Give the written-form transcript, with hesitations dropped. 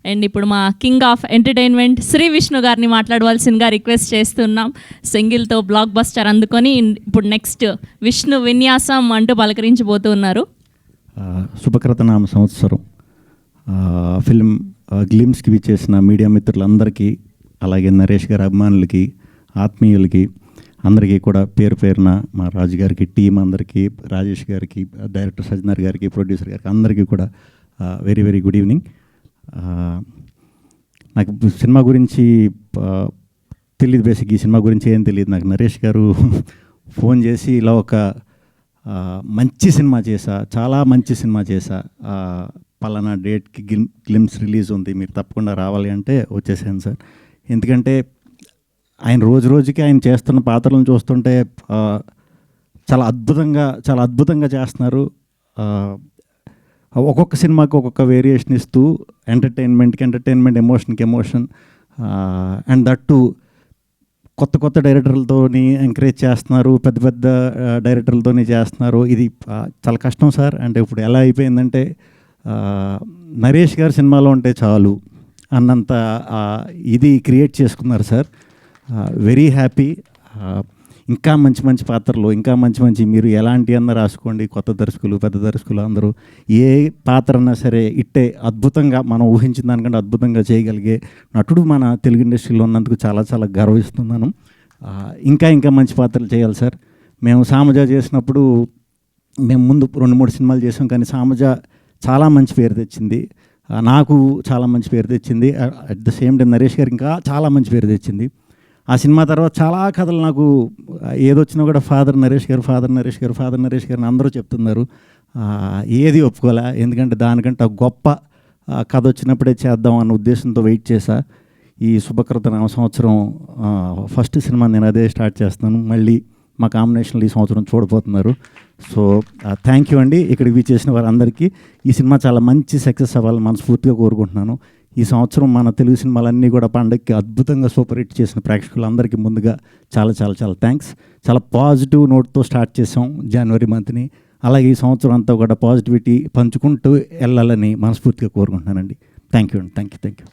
And ఇప్పుడు మా king of entertainment Shri Vishnu గారిని మాట్లాడవలసిందిగా రిక్వెస్ట్ చేస్తున్నాం. సింగిల్తో బ్లాక్ బస్టర్ అందుకొని ఇప్పుడు నెక్స్ట్ విష్ణు విన్యాసం అంటూ పలకరించబోతున్నారు. శుభకృతనామ సంవత్సరం ఫిల్మ్ గ్లిమ్స్కి విచ్చేసిన మీడియా మిత్రులందరికీ, అలాగే నరేష్ గారి అభిమానులకి, ఆత్మీయులకి అందరికీ కూడా పేరు పేరున, మా రాజు గారికి, టీం అందరికీ, రాజేష్ గారికి, డైరెక్టర్ సజ్జనార్ గారికి, ప్రొడ్యూసర్ గారికి అందరికీ కూడా వెరీ వెరీ గుడ్ ఈవినింగ్. నాకు సినిమా గురించి తెలియదు, బేసిక్ ఈ సినిమా గురించి ఏం తెలియదు. నాకు నరేష్ గారు ఫోన్ చేసి ఇలా ఒక మంచి సినిమా చేశా, చాలా మంచి సినిమా చేశా, పలానా డేట్కి గ్లిమ్స్ రిలీజ్ ఉంది, మీరు తప్పకుండా రావాలి అంటే వచ్చేసాను సార్. ఎందుకంటే ఆయన రోజు రోజుకి ఆయన చేస్తున్న పాత్రలను చూస్తుంటే చాలా అద్భుతంగా చేస్తున్నారు. ఒక్కొక్క సినిమాకి ఒక్కొక్క వేరియేషన్ ఇస్తూ ఎంటర్టైన్మెంట్కి ఎంటర్టైన్మెంట్, ఎమోషన్కి ఎమోషన్, అండ్ దట్ టు కొత్త డైరెక్టర్లతోని ఎంకరేజ్ చేస్తున్నారు, పెద్ద డైరెక్టర్లతోని చేస్తున్నారు. ఇది చాలా కష్టం సార్. అంటే ఇప్పుడు ఎలా అయిపోయిందంటే నరేష్ గారి సినిమాలో ఉంటే చాలు అన్నంత ఇది క్రియేట్ చేసుకున్నారు సార్. Very happy. ఇంకా మంచి పాత్రలు, ఇంకా మంచి మీరు ఎలాంటి అన్న రాసుకోండి, కొత్త దర్శకులు, పెద్ద దర్శకులు అందరూ ఏ పాత్ర అన్నా సరే ఇట్టే అద్భుతంగా, మనం ఊహించిన దానికంటే అద్భుతంగా చేయగలిగే నటుడు మన తెలుగు ఇండస్ట్రీలో ఉన్నందుకు చాలా గర్విస్తున్నాను. ఇంకా మంచి పాత్రలు చేయాలి సార్. మేము సామజ చేసినప్పుడు మేము ముందు 2-3 సినిమాలు చేసాం, కానీ సామజ చాలా మంచి పేరు తెచ్చింది, నాకు చాలా మంచి పేరు తెచ్చింది. At the same time Naresh గారికి ఇంకా చాలా మంచి పేరు తెచ్చింది. ఆ సినిమా తర్వాత చాలా కథలు నాకు ఏదొచ్చినా కూడా ఫాదర్ నరేష్ గారు అందరూ చెప్తున్నారు. ఏది ఒప్పుకోలే, ఎందుకంటే దానికంటే గొప్ప కథ వచ్చినప్పుడే చేద్దాం అన్న ఉద్దేశంతో వెయిట్ చేశా. ఈ శుభకృత నామ సంవత్సరం ఫస్ట్ సినిమా నేను అదే స్టార్ట్ చేస్తున్నాను. మళ్ళీ మా కాంబినేషన్లో ఈ సంవత్సరం చూడబోతున్నారు. సో థ్యాంక్ యూ అండి. ఇక్కడికి విచ్చేసిన వారందరికీ ఈ సినిమా చాలా మంచి సక్సెస్ అవ్వాలని మనస్ఫూర్తిగా కోరుకుంటున్నాను. ఈ సంవత్సరం మన తెలుగు సినిమాలన్నీ కూడా పండగకి అద్భుతంగా సూపర్ హిట్ చేసిన ప్రేక్షకులందరికీ ముందుగా చాలా థ్యాంక్స్. చాలా పాజిటివ్ నోట్తో స్టార్ట్ చేసాం జనవరి మంత్ని. అలాగే ఈ సంవత్సరం అంతా కూడా పాజిటివిటీ పంచుకుంటూ వెళ్ళాలని మనస్ఫూర్తిగా కోరుకుంటున్నానండి. థ్యాంక్ యూ అండి. Thank you.